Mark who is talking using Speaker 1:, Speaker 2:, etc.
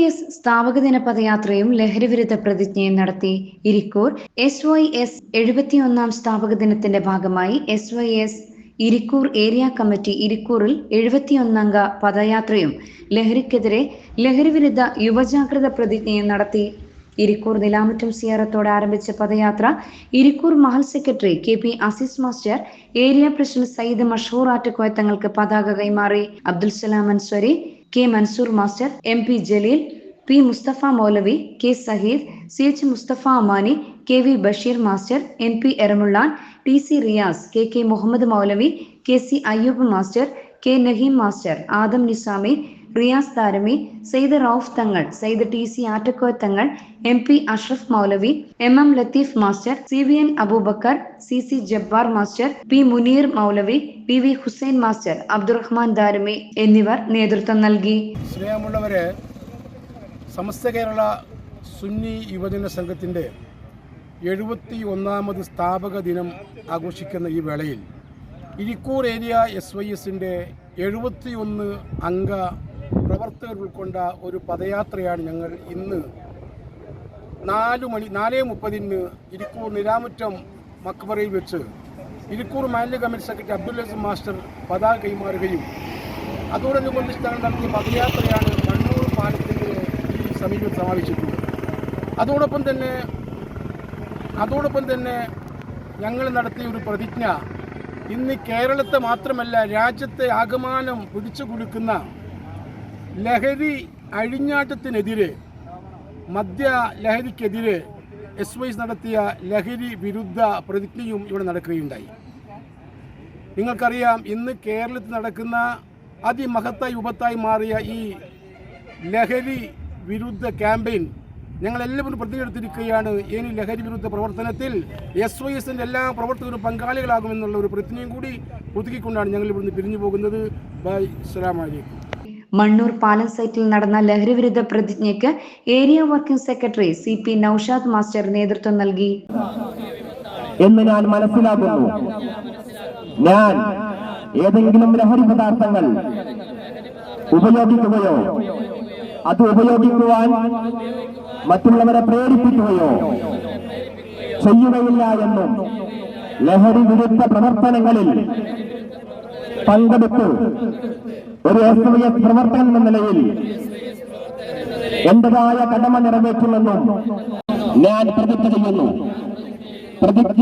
Speaker 1: SYS സ്ഥാപകദിന പദയാത്രയും ലഹരിവിരുദ്ധ പ്രതിജ്ഞയും നടത്തി. Irikkur SYS 71 സ്ഥാപക ദിനത്തിന്റെ ഭാഗമായി SYS ഇരിക്കൂർ ഏരിയ കമ്മിറ്റി ഇരിക്കൂറിൽ 71 അംഗ പദയാത്രയും ലഹരിക്കെതിരെ ലഹരിവിരുദ്ധ യുവജാഗ്രത പ്രതിജ്ഞയും നടത്തി. ഇരിക്കൂർ നിലാമുറ്റം സിയാറത്തോടെ ആരംഭിച്ച പദയാത്ര Irikkur Mahal secretary KP Azeez master, area president Sayyid Mashoor Attakoya തങ്ങൾക്ക് പതാക കൈമാറി. Abdul Salam Ansari, K Mansoor master, MP Jaleel, P Musthafa Moulavi, K Saheed, CH Musthafa Amani, KV Basheer master, NP Eramullan, TC Riyas, KK Muhammad Moulavi, KC Ayyub master, K Naheem master, Adam Nizami, Riyas Darimi, Sayyid Rauf Thangal, Sayyid TC Attakoya Thangal, MP Ashraf Moulavi, MM Latheef master, CVN Abubakar, CC Jabbar master, P Muneer Moulavi, PV Hussain master, Abdurahman Darimi എന്നിവർ നേതൃത്വം നൽകി.
Speaker 2: സ്നേഹമുള്ളവരെ, സമസ്ത കേരള സുന്നി യുവജന സംഘത്തിൻ്റെ 71ാമത് സ്ഥാപക ദിനം ആഘോഷിക്കുന്ന ഈ വേളയിൽ ഇരിക്കൂർ ഏരിയ SYSന്റെ 71 അംഗ പ്രവർത്തകർ ഉൾക്കൊണ്ട ഒരു പദയാത്രയാണ് ഞങ്ങൾ ഇന്ന് 4:30 ഇരിക്കൂർ നിലാമുറ്റം മക്ബറയിൽ വെച്ച് ഇരിക്കൂർ മാലിന്യ committee secretary Abdul Aziz master പതാക കൈമാറുകയും അതോടനുബന്ധിച്ച് തങ്ങൾ നടത്തിയ പദയാത്രയാണ് മണ്ണൂർ പാലത്തിൻ്റെ ഈ സമീപം സമാപിച്ചിട്ടുള്ളത്. അതോടൊപ്പം തന്നെ ഞങ്ങൾ നടത്തിയ ഒരു പ്രതിജ്ഞ ഇന്ന് കേരളത്തെ മാത്രമല്ല രാജ്യത്തെ ആകമാനം പിടിച്ചു കുലുക്കുന്ന ലഹരി അഴിഞ്ഞാട്ടത്തിനെതിരെ, മദ്യ ലഹരിക്കെതിരെ SYS നടത്തിയ ലഹരി വിരുദ്ധ പ്രതിജ്ഞയും ഇവിടെ നടക്കുകയുണ്ടായി. നിങ്ങൾക്കറിയാം, ഇന്ന് കേരളത്തിൽ നടക്കുന്ന അതിമഹത്തായി ഉപത്തായി മാറിയ ഈ ലഹരി വിരുദ്ധ ക്യാമ്പയിൻ ഞങ്ങളെല്ലാവരും പ്രതിജ്ഞയെടുത്തിരിക്കുകയാണ്. ഇനി ലഹരി വിരുദ്ധ പ്രവർത്തനത്തിൽ SYSന്റെ എല്ലാ പ്രവർത്തകരും പങ്കാളികളാകുമെന്നുള്ള ഒരു പ്രതിജ്ഞയും കൂടി പുതുക്കിക്കൊണ്ടാണ് ഞങ്ങൾ ഇവിടുന്ന് പിരിഞ്ഞു പോകുന്നത്. ബൈ, അസ്സലാമു അലൈക്കും.
Speaker 1: മണ്ണൂർ പാലം സൈറ്റിൽ നടന്ന ലഹരിവിരുദ്ധ പ്രതിജ്ഞയ്ക്ക് area working secretary CP Noushad master നേതൃത്വം നൽകി.
Speaker 3: എന്ന് ഞാൻ മനസ്സിലാക്കുന്നു. ഞാൻ ഏതെങ്കിലും ലഹരി പദാർത്ഥങ്ങൾ ഉപയോഗിക്കുകയോ അത് ഉപയോഗിക്കുവാൻ മറ്റുള്ളവരെ പ്രേരിപ്പിക്കുകയോ ചെയ്യുകയില്ല എന്നും ലഹരി വിരുദ്ധ പ്രവർത്തനങ്ങളിൽ പങ്കെടുത്ത് ഒരു SYS പ്രവർത്തകൻ എന്ന നിലയിൽ എന്റേതായ കടമ നിറവേറ്റുമെന്നും ഞാൻ പ്രതിജ്ഞ ചെയ്യുന്നു. പ്രതിജ്ഞ.